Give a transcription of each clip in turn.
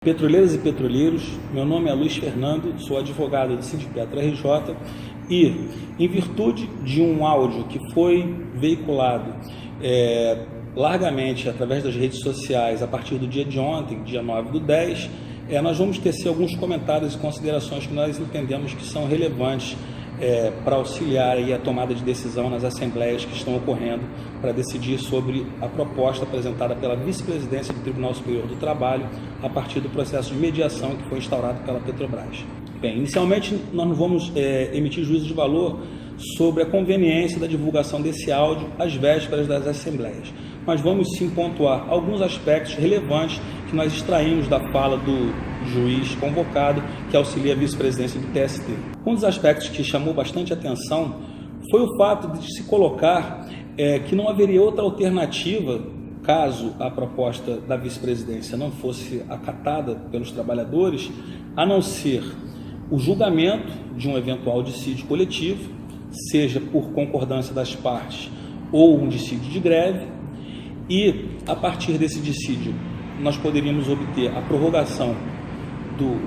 Petroleiras e petroleiros, meu nome é Luiz Fernando, sou advogado do Sindipetro RJ e, em virtude de um áudio que foi veiculado largamente através das redes sociais a partir do dia de ontem, dia 9/10, nós vamos tecer alguns comentários e considerações que nós entendemos que são relevantes para auxiliar aí a tomada de decisão nas assembleias que estão ocorrendo para decidir sobre a proposta apresentada pela vice-presidência do Tribunal Superior do Trabalho a partir do processo de mediação que foi instaurado pela Petrobras. Bem, inicialmente nós não vamos emitir juízo de valor sobre a conveniência da divulgação desse áudio às vésperas das assembleias, mas vamos sim pontuar alguns aspectos relevantes que nós extraímos da fala do juiz convocado que auxilia a vice-presidência do TST. Um dos aspectos que chamou bastante atenção foi o fato de se colocar que não haveria outra alternativa caso a proposta da vice-presidência não fosse acatada pelos trabalhadores, a não ser o julgamento de um eventual dissídio coletivo, seja por concordância das partes ou um dissídio de greve, e a partir desse dissídio nós poderíamos obter a prorrogação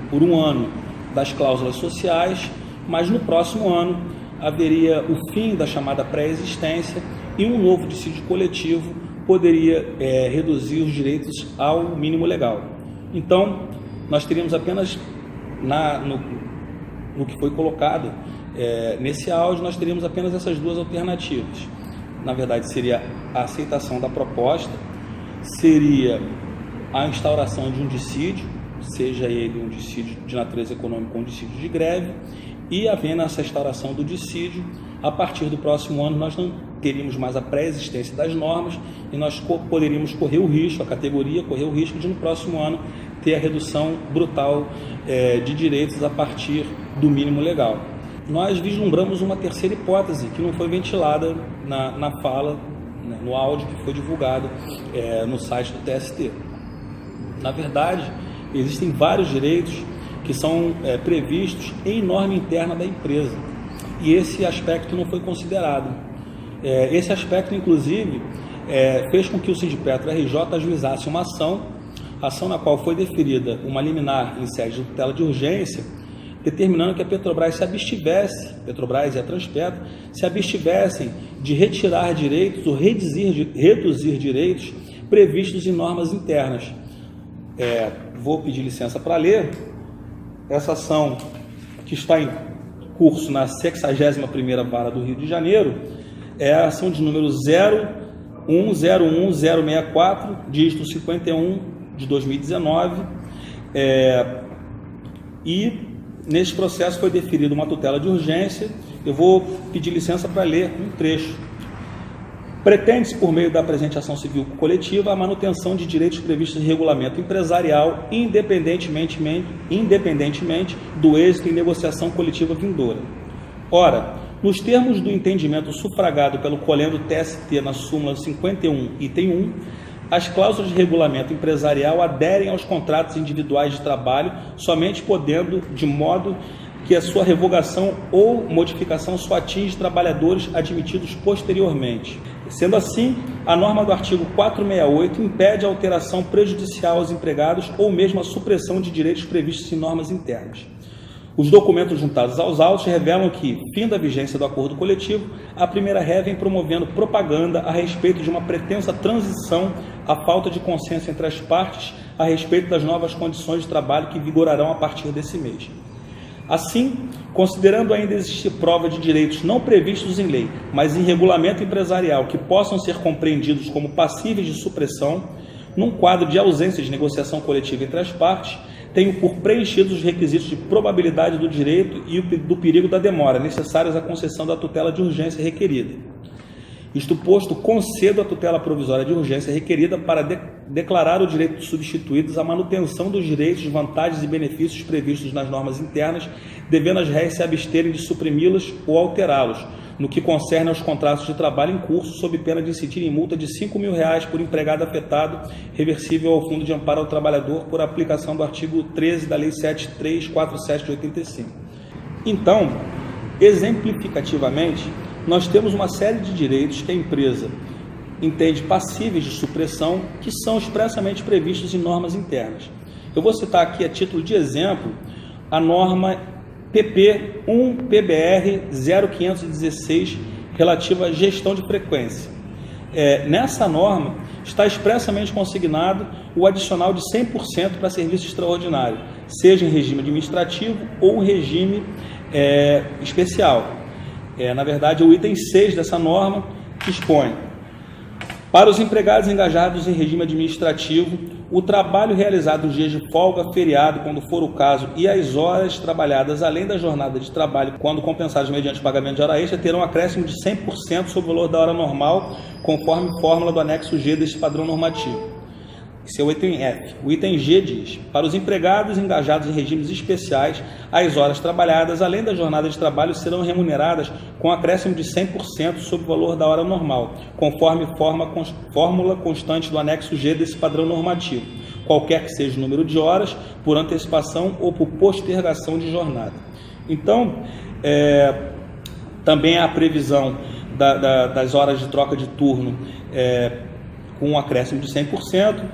por um ano das cláusulas sociais, mas no próximo ano haveria o fim da chamada pré-existência e um novo dissídio coletivo poderia reduzir os direitos ao mínimo legal. Então, nós teríamos apenas, no que foi colocado nesse áudio, nós teríamos apenas essas duas alternativas. Na verdade, seria a aceitação da proposta, seria a instauração de um dissídio, seja ele um dissídio de natureza econômica ou um dissídio de greve, e havendo essa instauração do dissídio, a partir do próximo ano nós não teríamos mais a pré-existência das normas e nós poderíamos correr o risco, a categoria correr o risco de no próximo ano ter a redução brutal de direitos a partir do mínimo legal. Nós vislumbramos uma terceira hipótese que não foi ventilada na fala, né, no áudio que foi divulgado no site do TST. Na verdade, existem vários direitos que são previstos em norma interna da empresa e esse aspecto não foi considerado. Esse aspecto, inclusive, fez com que o Sindipetro RJ ajuizasse uma ação na qual foi deferida uma liminar em sede de tutela de urgência, determinando que a Petrobras Petrobras e a Transpetro se abstivessem de retirar direitos ou reduzir direitos previstos em normas internas. Vou pedir licença para ler. Essa ação, que está em curso na 61ª Vara do Rio de Janeiro, é a ação de número 0101064, dígito 51 de 2019, e neste processo foi deferida uma tutela de urgência. Eu vou pedir licença para ler um trecho. Pretende-se, por meio da presente ação civil coletiva, a manutenção de direitos previstos em regulamento empresarial, independentemente do êxito em negociação coletiva vindoura. Ora, nos termos do entendimento sufragado pelo colendo TST na súmula 51, item 1, as cláusulas de regulamento empresarial aderem aos contratos individuais de trabalho, somente podendo, de modo que a sua revogação ou modificação só atinge trabalhadores admitidos posteriormente. Sendo assim, a norma do artigo 468 impede a alteração prejudicial aos empregados ou mesmo a supressão de direitos previstos em normas internas. Os documentos juntados aos autos revelam que, fim da vigência do acordo coletivo, a primeira ré vem promovendo propaganda a respeito de uma pretensa transição à falta de consenso entre as partes a respeito das novas condições de trabalho que vigorarão a partir desse mês. Assim, considerando ainda existir prova de direitos não previstos em lei, mas em regulamento empresarial que possam ser compreendidos como passíveis de supressão, num quadro de ausência de negociação coletiva entre as partes, tenho por preenchidos os requisitos de probabilidade do direito e do perigo da demora necessários à concessão da tutela de urgência requerida. Isto posto, concedo a tutela provisória de urgência requerida para declarar o direito dos substituídos à manutenção dos direitos, vantagens e benefícios previstos nas normas internas, devendo as réis se absterem de suprimi-los ou alterá-los, no que concerne aos contratos de trabalho em curso, sob pena de incidir em multa de R$ 5.000 por empregado afetado, reversível ao Fundo de Amparo ao Trabalhador por aplicação do artigo 13 da Lei 7347 de 85. Então, exemplificativamente, nós temos uma série de direitos que a empresa entende passíveis de supressão, que são expressamente previstos em normas internas. Eu vou citar aqui a título de exemplo a norma PP 1 PBR 0516 relativa à gestão de frequência. Nessa norma está expressamente consignado o adicional de 100% para serviço extraordinário, seja em regime administrativo ou em regime especial. Na verdade, o item 6 dessa norma expõe: para os empregados engajados em regime administrativo, o trabalho realizado nos dias de folga, feriado, quando for o caso, e as horas trabalhadas além da jornada de trabalho, quando compensados mediante pagamento de hora extra, terão um acréscimo de 100% sobre o valor da hora normal, conforme fórmula do anexo G deste padrão normativo. Esse é o item F. O item G diz: para os empregados engajados em regimes especiais, as horas trabalhadas, além da jornada de trabalho, serão remuneradas com acréscimo de 100% sobre o valor da hora normal, conforme fórmula constante do anexo G desse padrão normativo, qualquer que seja o número de horas, por antecipação ou por postergação de jornada. Então, também há a previsão das horas de troca de turno com um acréscimo de 100%.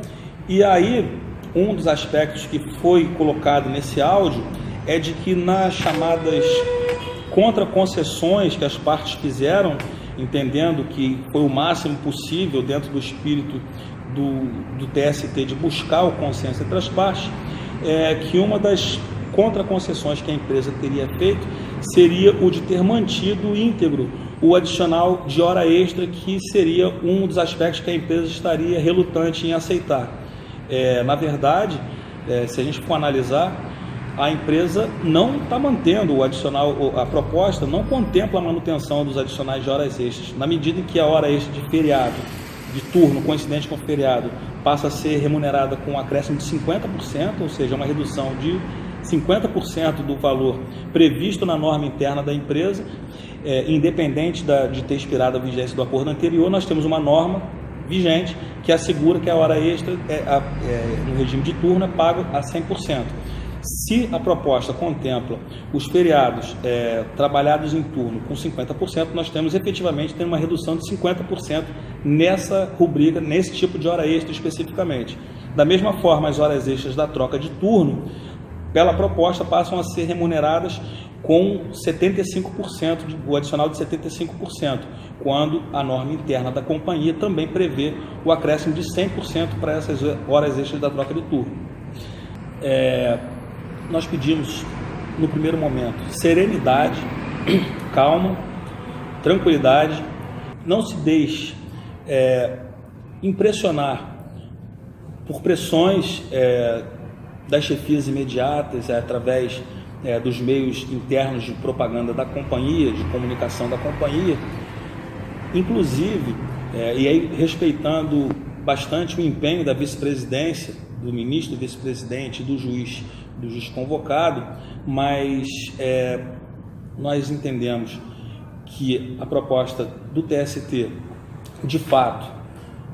E aí, um dos aspectos que foi colocado nesse áudio é de que nas chamadas contraconcessões que as partes fizeram, entendendo que foi o máximo possível dentro do espírito do TST de buscar o consenso entre as partes, que uma das contraconcessões que a empresa teria feito seria o de ter mantido íntegro o adicional de hora extra, que seria um dos aspectos que a empresa estaria relutante em aceitar. Na verdade, se a gente for analisar, a empresa não está mantendo o adicional, a proposta não contempla a manutenção dos adicionais de horas extras. Na medida em que a hora extra de feriado, de turno coincidente com o feriado, passa a ser remunerada com um acréscimo de 50%, ou seja, uma redução de 50% do valor previsto na norma interna da empresa, independente de ter expirado a vigência do acordo anterior, nós temos uma norma vigente que assegura que a hora extra no regime de turno é pago a 100%. Se a proposta contempla os feriados trabalhados em turno com 50%, nós temos efetivamente uma redução de 50% nessa rubrica, nesse tipo de hora extra especificamente. Da mesma forma, as horas extras da troca de turno, pela proposta, passam a ser remuneradas com 75%, o adicional de 75%, quando a norma interna da companhia também prevê o acréscimo de 100% para essas horas extras da troca de turno. Nós pedimos, no primeiro momento, serenidade, calma, tranquilidade, não se deixe impressionar por pressões das chefias imediatas, através dos meios internos de propaganda da companhia, de comunicação da companhia, inclusive, e aí respeitando bastante o empenho da vice-presidência, do ministro, do vice-presidente, do juiz convocado, mas nós entendemos que a proposta do TST, de fato,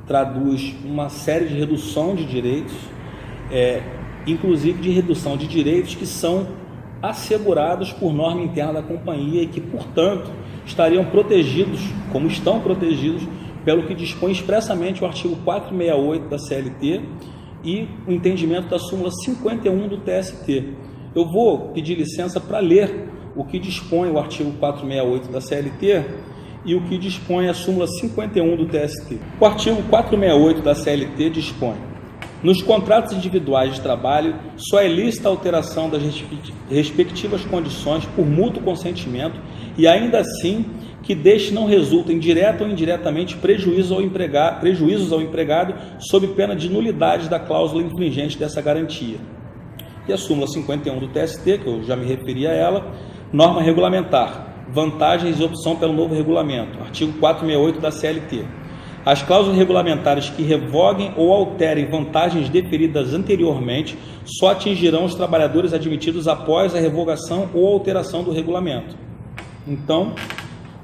traduz uma série de redução de direitos, inclusive de redução de direitos que são assegurados por norma interna da companhia e que, portanto, estariam protegidos, como estão protegidos, pelo que dispõe expressamente o artigo 468 da CLT e o entendimento da súmula 51 do TST. Eu vou pedir licença para ler o que dispõe o artigo 468 da CLT e o que dispõe a súmula 51 do TST. O artigo 468 da CLT dispõe: nos contratos individuais de trabalho, só é lícita a alteração das respectivas condições por mútuo consentimento e, ainda assim, que deste não resultem direta ou indiretamente prejuízos ao empregado sob pena de nulidade da cláusula infringente dessa garantia. E a súmula 51 do TST, que eu já me referi a ela, norma regulamentar, vantagens e opção pelo novo regulamento, artigo 468 da CLT. As cláusulas regulamentares que revoguem ou alterem vantagens deferidas anteriormente só atingirão os trabalhadores admitidos após a revogação ou alteração do regulamento. Então,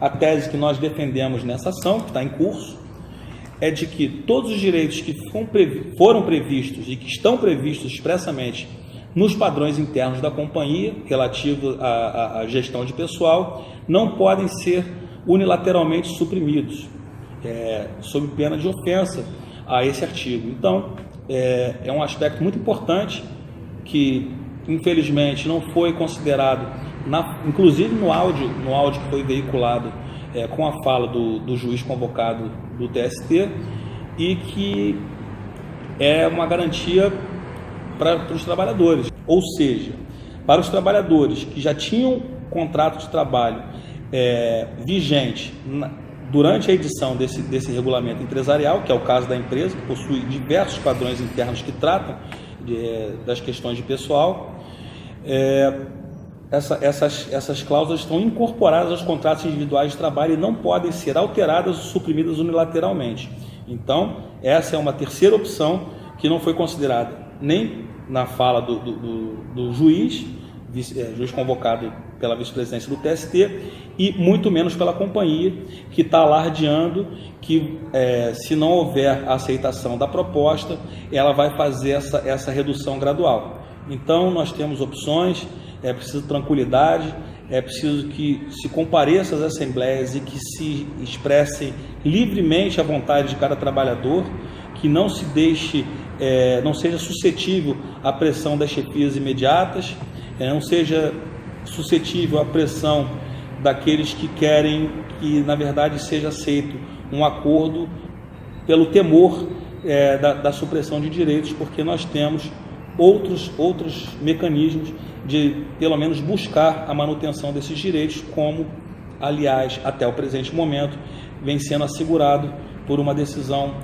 a tese que nós defendemos nessa ação, que está em curso, é de que todos os direitos que foram previstos e que estão previstos expressamente nos padrões internos da companhia, relativos à gestão de pessoal, não podem ser unilateralmente suprimidos, sob pena de ofensa a esse artigo. Então, é um aspecto muito importante que infelizmente não foi considerado, inclusive no áudio que foi veiculado com a fala do juiz convocado do TST, e que é uma garantia para os trabalhadores. Ou seja, para os trabalhadores que já tinham contrato de trabalho vigente durante a edição desse regulamento empresarial, que é o caso da empresa, que possui diversos padrões internos que tratam das questões de pessoal, essas cláusulas estão incorporadas aos contratos individuais de trabalho e não podem ser alteradas ou suprimidas unilateralmente. Então, essa é uma terceira opção que não foi considerada nem na fala do juiz convocado pela vice-presidência do TST, e muito menos pela companhia, que está alardeando que se não houver a aceitação da proposta, ela vai fazer essa redução gradual. Então, nós temos opções, é preciso tranquilidade, é preciso que se compareça às assembleias e que se expressem livremente a vontade de cada trabalhador, que não se deixe, não seja suscetível à pressão das chefias imediatas, não seja suscetível à pressão daqueles que querem que, na verdade, seja aceito um acordo pelo temor da supressão de direitos, porque nós temos outros mecanismos de, pelo menos, buscar a manutenção desses direitos, como, aliás, até o presente momento, vem sendo assegurado por uma decisão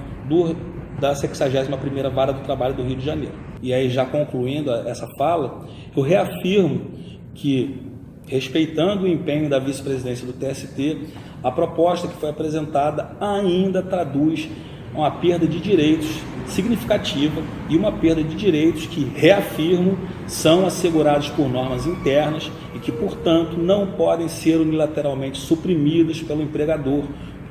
da 61ª Vara do Trabalho do Rio de Janeiro. E aí, já concluindo essa fala, eu reafirmo que, respeitando o empenho da vice-presidência do TST, a proposta que foi apresentada ainda traduz uma perda de direitos significativa e uma perda de direitos que, reafirmo, são assegurados por normas internas e que, portanto, não podem ser unilateralmente suprimidos pelo empregador,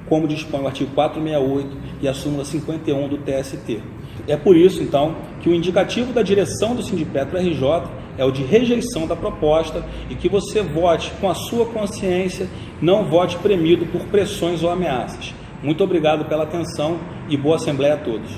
como dispõe o artigo 468 e a súmula 51 do TST. É por isso, então, que o indicativo da direção do Sindipetro RJ é o de rejeição da proposta e que você vote com a sua consciência, não vote premido por pressões ou ameaças. Muito obrigado pela atenção e boa Assembleia a todos.